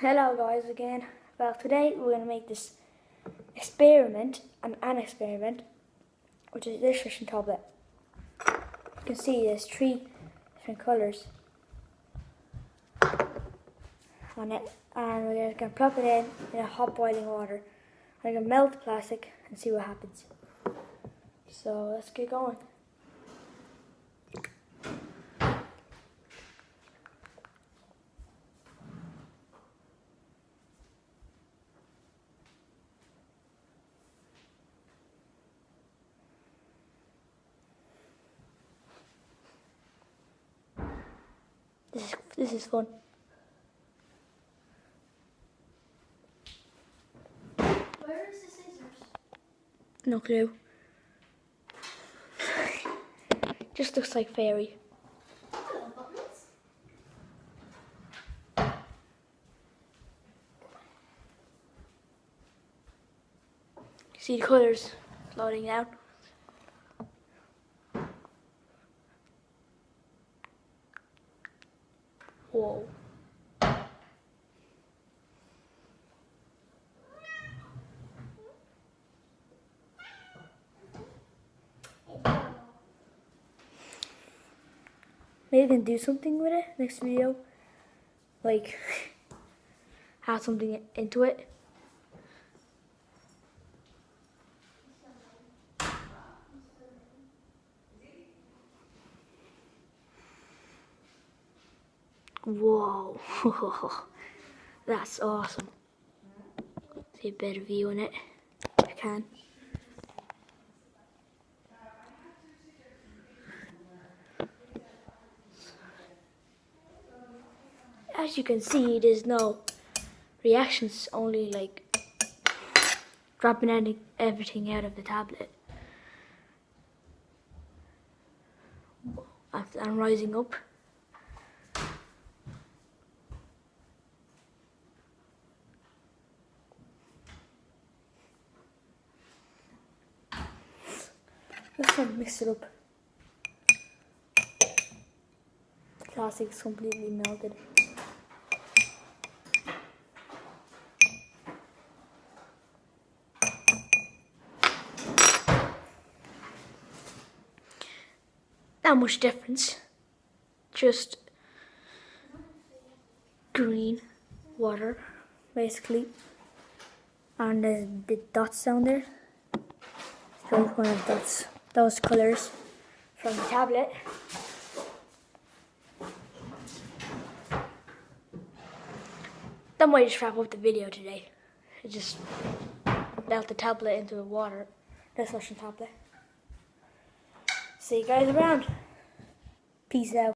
Hello guys again. Well, today we're going to make this experiment, an experiment, which is a dishwashing tablet. You can see there's 3 different colours on it, and we're going to plop it in a hot boiling water. We're going to melt the plastic and see what happens. So let's get going. This is fun. Where is the scissors? No clue. Just looks like fairy. Buttons? See the colours floating down. Whoa. Maybe we can do something with it next video. Like, add something into it. Whoa. That's awesome. See a better view in it if I can. As you can see, there's no reactions, only like dropping everything out of the tablet. I'm rising up. Let's try to mix it up. The plastic is completely melted. Not much difference. Just green water, basically. And there's the dots down there. So one of those colours from the tablet. That might just wrap up the video today. I just melt the tablet into the water, dishwashing tablet. See you guys around. Peace out.